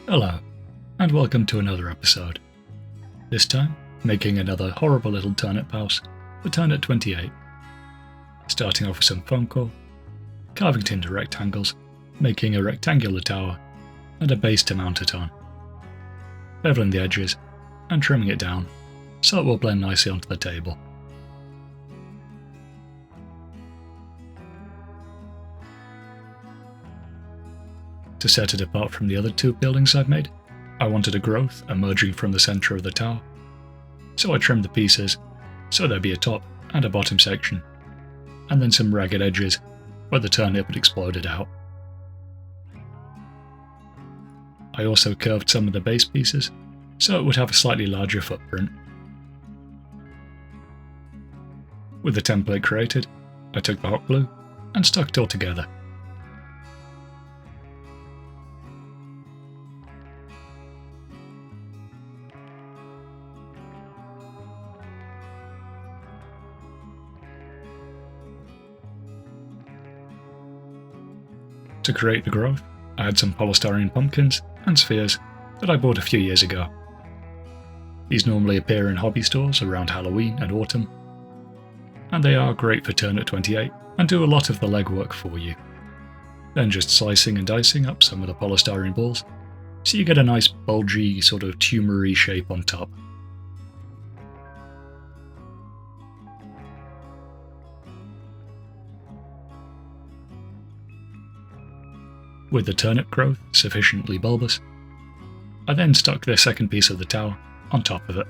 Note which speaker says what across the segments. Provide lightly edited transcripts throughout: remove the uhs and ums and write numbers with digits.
Speaker 1: Hello, and welcome to another episode. This time, making another horrible little turnip house for Turnip28. Starting off with some foam core, carving it into rectangles, making a rectangular tower, and a base to mount it on. Beveling the edges, and trimming it down, so it will blend nicely onto the table. To set it apart from the other two buildings I've made, I wanted a growth emerging from the centre of the tower, so I trimmed the pieces so there'd be a top and a bottom section, and then some ragged edges where the turnip had exploded out. I also curved some of the base pieces so it would have a slightly larger footprint. With the template created, I took the hot glue and stuck it all together. To create the growth, I had some polystyrene pumpkins and spheres that I bought a few years ago. These normally appear in hobby stores around Halloween and autumn, and they are great for Turnip28 and do a lot of the legwork for you. Then just slicing and dicing up some of the polystyrene balls, so you get a nice bulgy sort of tumory shape on top. With the turnip growth sufficiently bulbous, I then stuck the second piece of the tower on top of it.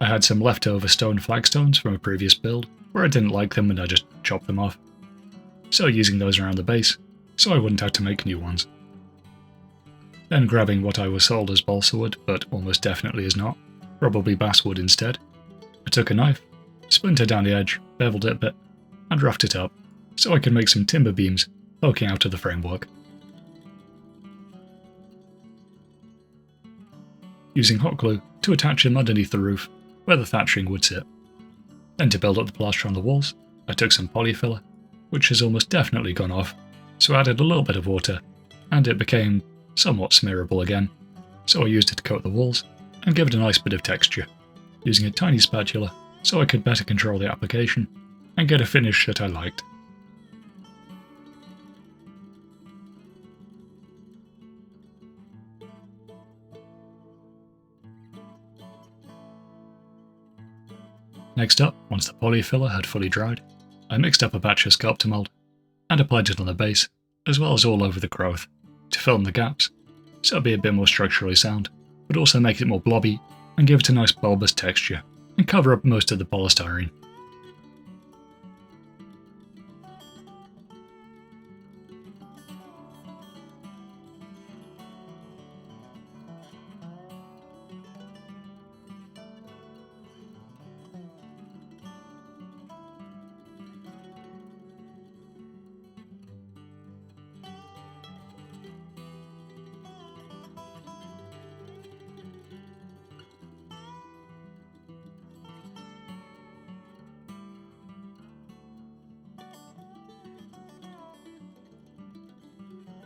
Speaker 1: I had some leftover stone flagstones from a previous build where I didn't like them and I just chopped them off, so using those around the base so I wouldn't have to make new ones. Then grabbing what I was sold as balsa wood but almost definitely is not, probably basswood instead, I took a knife, splintered down the edge, beveled it a bit, and roughed it up so I could make some timber beams poking out of the framework. Using hot glue to attach them underneath the roof where the thatching would sit. Then to build up the plaster on the walls, I took some polyfiller, which has almost definitely gone off, so I added a little bit of water, and it became somewhat smearable again, so I used it to coat the walls and give it a nice bit of texture, using a tiny spatula so I could better control the application and get a finish that I liked. Next up, once the polyfiller had fully dried, I mixed up a batch of sculptor mould and applied it on the base, as well as all over the growth, to fill in the gaps, so it'd be a bit more structurally sound, but also make it more blobby and give it a nice bulbous texture, and cover up most of the polystyrene.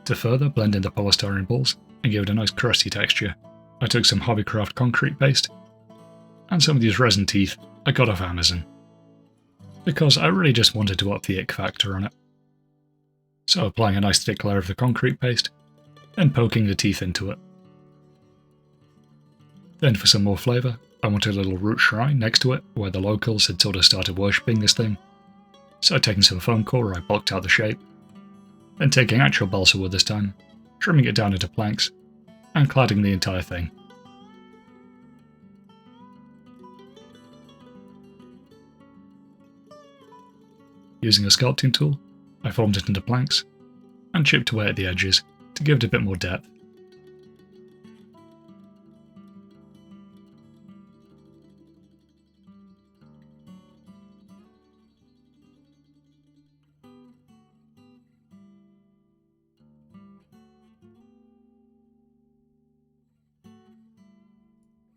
Speaker 1: To further blend in the polystyrene balls and give it a nice crusty texture, I took some Hobbycraft concrete paste and some of these resin teeth I got off Amazon, because I really just wanted to up the ick factor on it. So applying a nice thick layer of the concrete paste, then poking the teeth into it. Then for some more flavour, I wanted a little root shrine next to it where the locals had sort of started worshipping this thing, so taking some foam core I bulked out the shape, then taking actual balsa wood this time, trimming it down into planks, and cladding the entire thing. Using a sculpting tool, I formed it into planks, and chipped away at the edges to give it a bit more depth.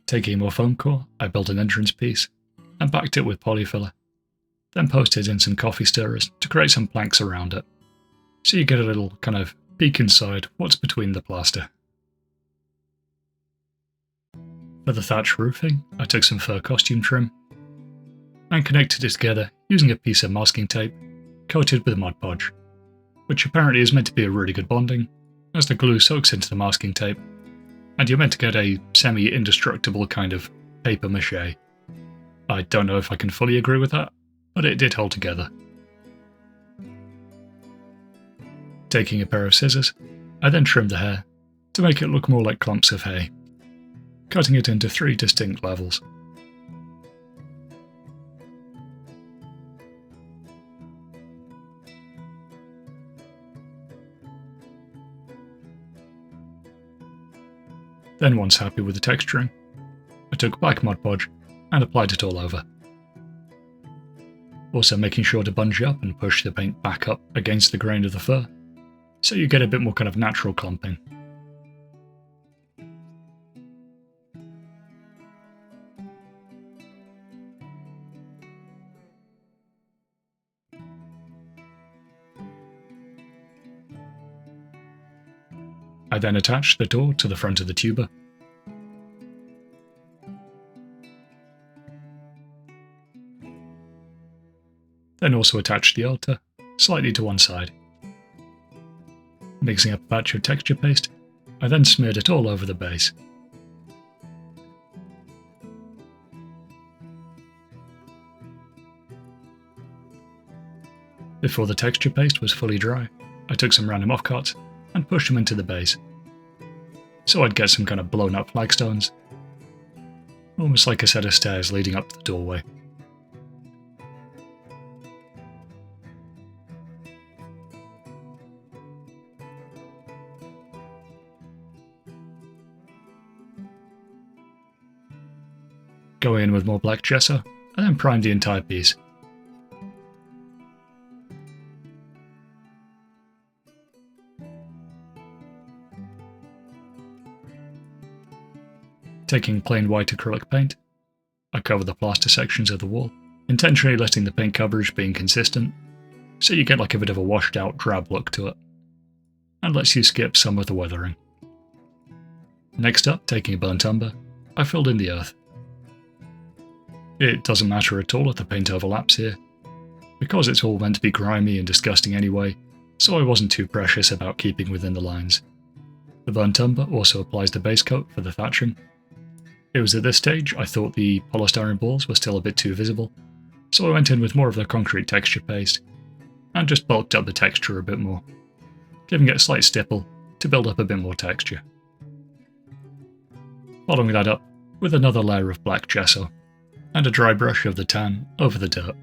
Speaker 1: Taking a more foam core, I built an entrance piece and backed it with polyfiller, then posted in some coffee stirrers to create some planks around it, so you get a little kind of peek inside what's between the plaster. For the thatch roofing, I took some fur costume trim and connected it together using a piece of masking tape coated with Mod Podge, which apparently is meant to be a really good bonding, as the glue soaks into the masking tape, and you're meant to get a semi-indestructible kind of paper mache. I don't know if I can fully agree with that, but it did hold together. Taking a pair of scissors, I then trimmed the hair to make it look more like clumps of hay, cutting it into 3 distinct levels. Then once happy with the texturing, I took black Mod Podge and applied it all over. Also making sure to bunch up and push the paint back up against the grain of the fur, so you get a bit more kind of natural clumping. I then attached the door to the front of the tuber. Then also attached the altar, slightly to one side. Mixing up a batch of texture paste, I then smeared it all over the base. Before the texture paste was fully dry, I took some random offcuts and pushed them into the base, so I'd get some kind of blown up flagstones, almost like a set of stairs leading up to the doorway. Going in with more black gesso, and then primed the entire piece. Taking plain white acrylic paint, I cover the plaster sections of the wall, intentionally letting the paint coverage be inconsistent, so you get like a bit of a washed out drab look to it, and lets you skip some of the weathering. Next up, taking a burnt umber, I filled in the earth. It doesn't matter at all if the paint overlaps here, because it's all meant to be grimy and disgusting anyway, so I wasn't too precious about keeping within the lines. The burnt umber also applies the base coat for the thatching. It was at this stage I thought the polystyrene balls were still a bit too visible, so I went in with more of the concrete texture paste, and just bulked up the texture a bit more, giving it a slight stipple to build up a bit more texture. Following that up with another layer of black gesso, and a dry brush of the tan over the dirt.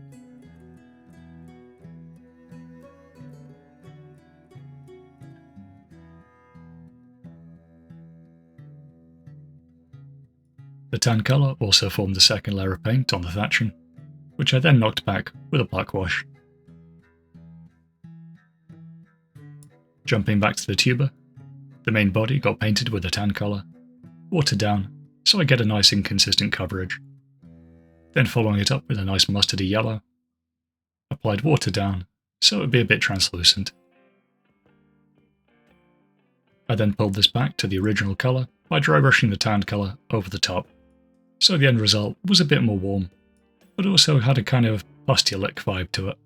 Speaker 1: The tan colour also formed the second layer of paint on the thatching, which I then knocked back with a black wash. Jumping back to the tuber, the main body got painted with a tan colour, watered down so I get a nice inconsistent coverage. Then following it up with a nice mustardy yellow, applied water down so it would be a bit translucent. I then pulled this back to the original colour by dry brushing the tan colour over the top, so the end result was a bit more warm, but also had a kind of pustulic vibe to it.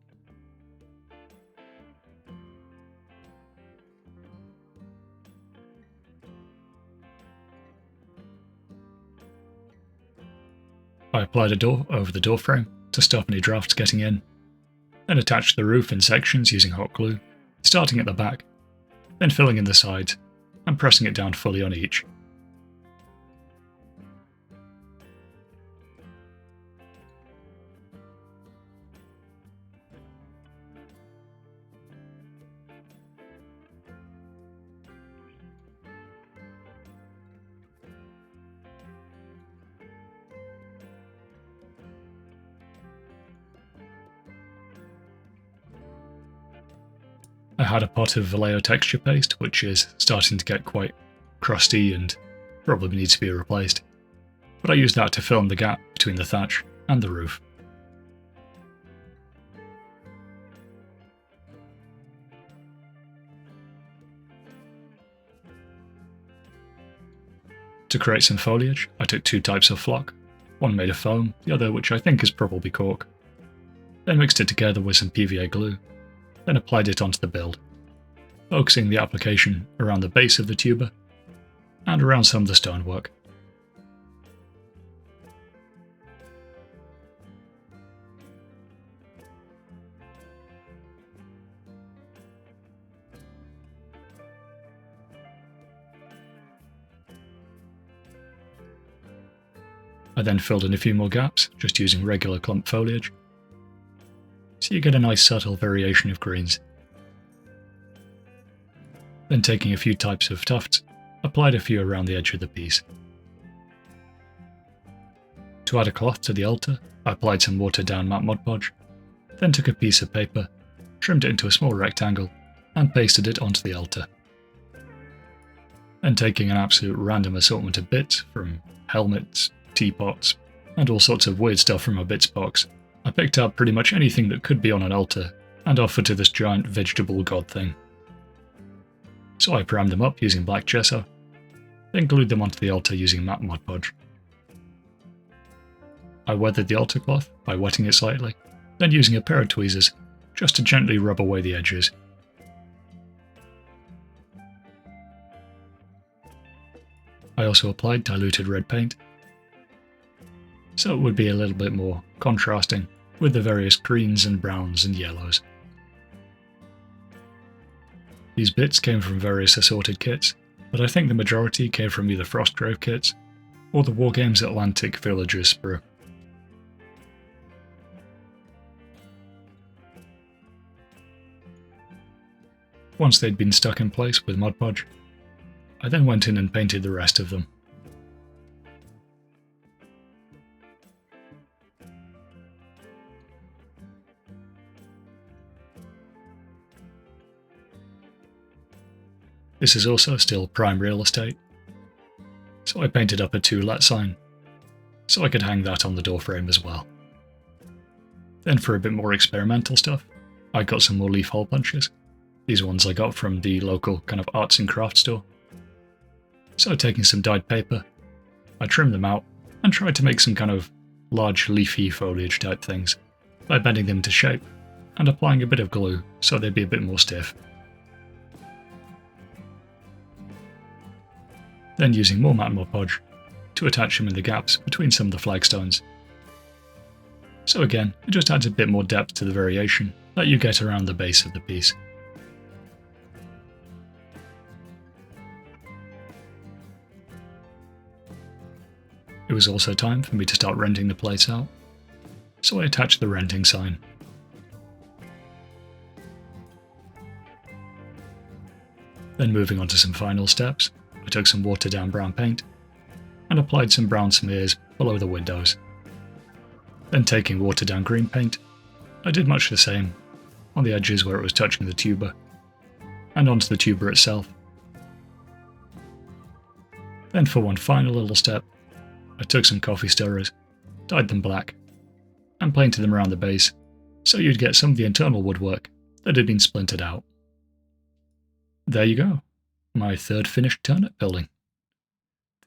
Speaker 1: I applied a door over the door frame to stop any drafts getting in, then attached the roof in sections using hot glue, starting at the back, then filling in the sides and pressing it down fully on each. I had a pot of Vallejo texture paste, which is starting to get quite crusty and probably needs to be replaced. but I used that to fill in the gap between the thatch and the roof. To create some foliage, I took two types of flock, one made of foam, the other which I think is probably cork. Then mixed it together with some PVA glue, then applied it onto the build, focusing the application around the base of the tuber and around some of the stonework. I then filled in a few more gaps, just using regular clump foliage, so you get a nice subtle variation of greens. Then taking a few types of tufts, applied a few around the edge of the piece. To add a cloth to the altar, I applied some watered down matte Mod Podge, then took a piece of paper, trimmed it into a small rectangle, and pasted it onto the altar. Then taking an absolute random assortment of bits, from helmets, teapots, and all sorts of weird stuff from my bits box, I picked up pretty much anything that could be on an altar and offered to this giant vegetable god thing. So I primed them up using black gesso, then glued them onto the altar using matte Mod Podge. I weathered the altar cloth by wetting it slightly, then using a pair of tweezers just to gently rub away the edges. I also applied diluted red paint, so it would be a little bit more contrasting with the various greens and browns and yellows. These bits came from various assorted kits, but I think the majority came from either Frostgrave kits or the Wargames Atlantic Villagers sprue. Once they'd been stuck in place with Mod Podge, I then went in and painted the rest of them. This is also still prime real estate, so I painted up a "To Let" sign, so I could hang that on the doorframe as well. Then for a bit more experimental stuff, I got some more leaf hole punches. These ones I got from the local kind of arts and crafts store. So taking some dyed paper, I trimmed them out and tried to make some kind of large leafy foliage type things by bending them to shape and applying a bit of glue so they'd be a bit more stiff. Then using more matte Mod Podge to attach them in the gaps between some of the flagstones. So again, it just adds a bit more depth to the variation that you get around the base of the piece. It was also time for me to start renting the place out, so I attached the renting sign. Then moving on to some final steps, I took some watered down brown paint and applied some brown smears below the windows. Then taking watered down green paint, I did much the same on the edges where it was touching the tuber and onto the tuber itself. Then for one final little step, I took some coffee stirrers, dyed them black, and painted them around the base so you'd get some of the internal woodwork that had been splintered out. There you go, my third finished turnip building.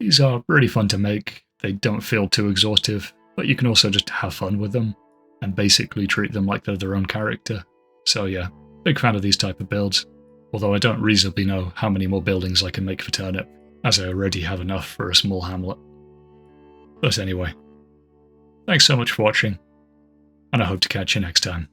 Speaker 1: These are really fun to make, they don't feel too exhaustive, but you can also just have fun with them and basically treat them like they're their own character. So yeah, big fan of these type of builds, although I don't reasonably know how many more buildings I can make for turnip, as I already have enough for a small hamlet. But anyway, thanks so much for watching, and I hope to catch you next time.